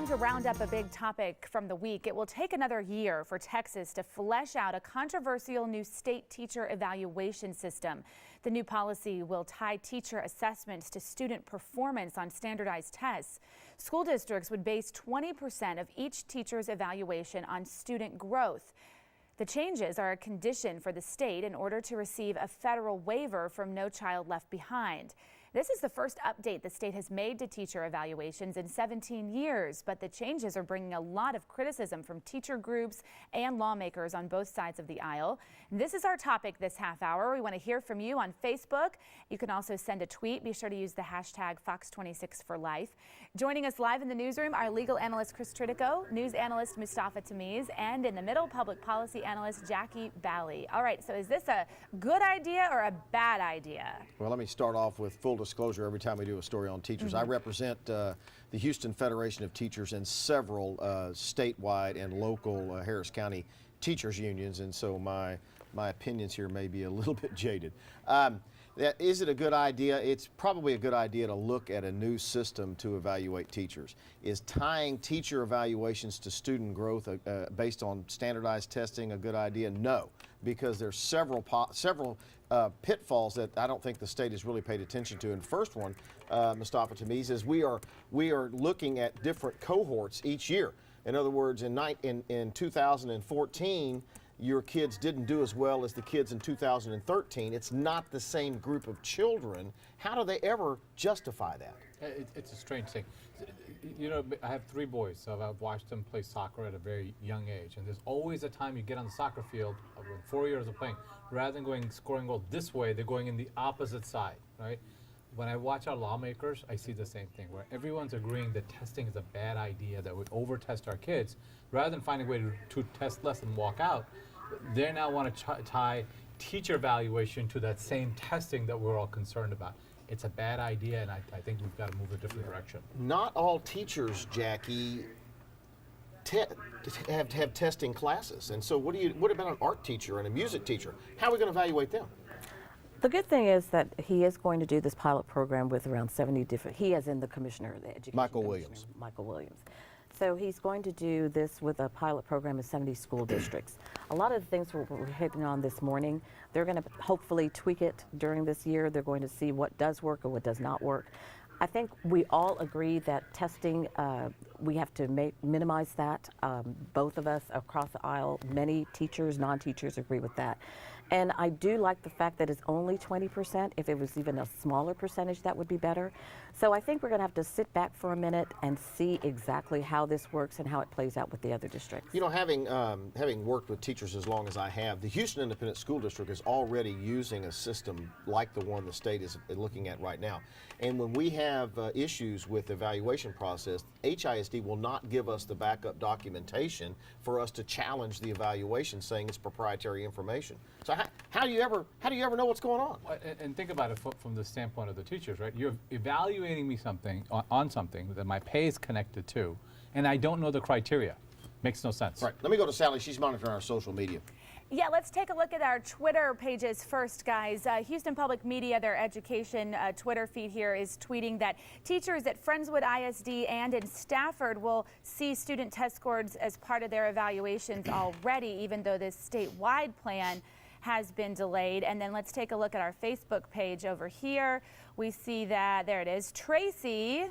time to round up a big topic from the week. It will take another year for Texas to flesh out a controversial new state teacher evaluation system. The new policy will tie teacher assessments to student performance on standardized tests. School districts would base 20% of each teacher's evaluation on student growth. The changes are a condition for the state in order to receive a federal waiver from No Child Left Behind. This is the first update the state has made to teacher evaluations in 17 years, but the changes are bringing a lot of criticism from teacher groups and lawmakers on both sides of the aisle. This is our topic this half hour. We want to hear from you on Facebook. You can also send a tweet. Be sure to use the hashtag Fox26forlife. Joining us live in the newsroom, our legal analyst Chris Tritico, news analyst Mustafa Tamiz, and in the middle, public policy analyst Jackie Bally. All right, so is this a good idea or a bad idea? Well, let me start off with full disclosure every time we do a story on teachers. I represent the Houston Federation of Teachers and several statewide and local Harris County teachers unions, and so my opinions here may be a little bit jaded. Is it a good idea? It's probably a good idea to look at a new system to evaluate teachers. Is tying teacher evaluations to student growth based on standardized testing a good idea? No, because there's several pitfalls that I don't think the state has really paid attention to. And the first one, Mustafa Tamiz, is we are looking at different cohorts each year. In other words, in 2014, your kids didn't do as well as the kids in 2013. It's not the same group of children. How do they ever justify that? It's a strange thing. You know, I have 3 boys, so I've watched them play soccer at a very young age. And there's always a time you get on the soccer field with 4 years of playing. Rather than scoring goal this way, they're going in the opposite side, right? When I watch our lawmakers, I see the same thing, where everyone's agreeing that testing is a bad idea, that we over-test our kids. Rather than finding a way to test less and walk out, they now want to tie teacher evaluation to that same testing that we're all concerned about. It's a bad idea, and I think we've got to move a different direction. Not all teachers, Jackie, have testing classes. And so what about an art teacher and a music teacher? How are we going to evaluate them? The good thing is that he is going to do this pilot program with around 70 different, he as in the commissioner of the education. Michael Williams. Michael Williams. So he's going to do this with a pilot program in 70 school districts. A lot of the things we're hitting on this morning, they're going to hopefully tweak it during this year. They're going to see what does work and what does not work. I think we all agree that testing, we have to minimize that. Both of us across the aisle, many teachers, non-teachers agree with that. And I do like the fact that it's only 20%. If it was even a smaller percentage, that would be better. So I think we're going to have to sit back for a minute and see exactly how this works and how it plays out with the other districts. You know, having worked with teachers as long as I have, the Houston Independent School District is already using a system like the one the state is looking at right now. And when we have issues with the evaluation process, HISD will not give us the backup documentation for us to challenge the evaluation, saying it's proprietary information. So how do you ever know what's going on? And think about it from the standpoint of the teachers, right? You're evaluating me on something that my pay is connected to, and I don't know the criteria. Makes no sense. Right. Let me go to Sally. She's monitoring our social media. Yeah, let's take a look at our Twitter pages first, guys. Houston Public Media, their education Twitter feed here, is tweeting that teachers at Friendswood ISD and in Stafford will see student test scores as part of their evaluations already, even though this statewide plan has been delayed. And then let's take a look at our Facebook page over here. We see that, there it is, Tracy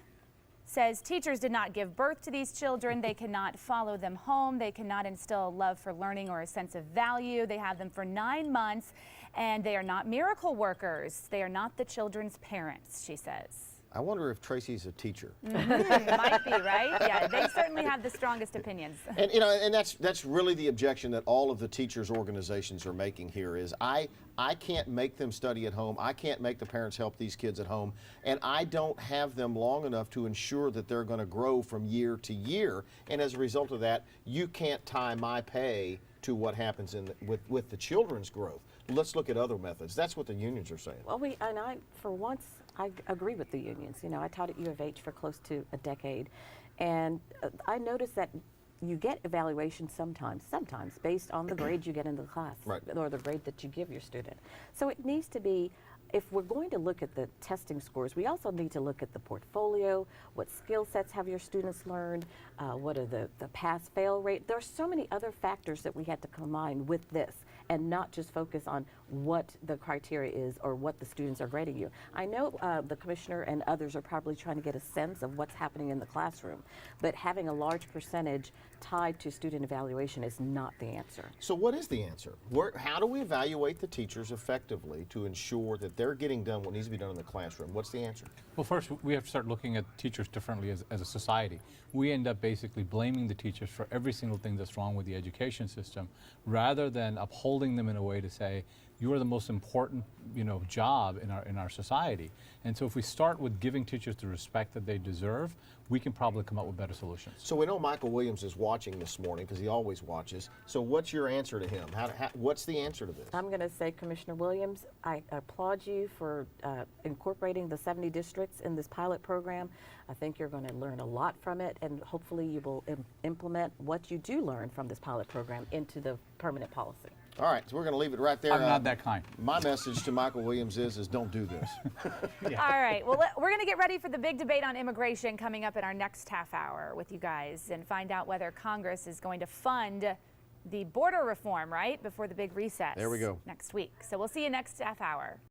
says teachers did not give birth to these children. They cannot follow them home. They cannot instill a love for learning or a sense of value. They have them for 9 months, and they are not miracle workers. They are not the children's parents, she says. I wonder if Tracy's a teacher. Might be, right? Yeah, they certainly have the strongest opinions. And you know, and that's really the objection that all of the teachers' organizations are making here is I can't make them study at home. I can't make the parents help these kids at home, and I don't have them long enough to ensure that they're going to grow from year to year. And as a result of that, you can't tie my pay to what happens with the children's growth. Let's look at other methods. That's what the unions are saying. Well, for once, I agree with the unions. You know, I taught at U of H for close to a decade, and I noticed that you get evaluation sometimes based on the grade you get in the class, right, or the grade that you give your student. So it needs to be if we're going to look at the testing scores, we also need to look at the portfolio, what skill sets have your students learned, what are the pass-fail rate. There are so many other factors that we had to combine with this and not just focus on what the criteria is or what the students are grading you. I know the commissioner and others are probably trying to get a sense of what's happening in the classroom, but having a large percentage tied to student evaluation is not the answer. So what is the answer? How do we evaluate the teachers effectively to ensure that they're getting done what needs to be done in the classroom? What's the answer? Well, first, we have to start looking at teachers differently as a society. We end up basically blaming the teachers for every single thing that's wrong with the education system, rather than upholding them in a way to say, you are the most important, job in our society. And so if we start with giving teachers the respect that they deserve, we can probably come up with better solutions. So we know Michael Williams is watching this morning because he always watches. So what's your answer to him? What's the answer to this? I'm going to say, Commissioner Williams, I applaud you for incorporating the 70 districts in this pilot program. I think you're going to learn a lot from it, and hopefully you will implement what you do learn from this pilot program into the permanent policy. All right, so we're going to leave it right there. I'm not that kind. My message to Michael Williams is don't do this. All right, well, we're going to get ready for the big debate on immigration coming up in our next half hour with you guys and find out whether Congress is going to fund the border reform, right, before the big recess. There we go. Next week. So we'll see you next half hour.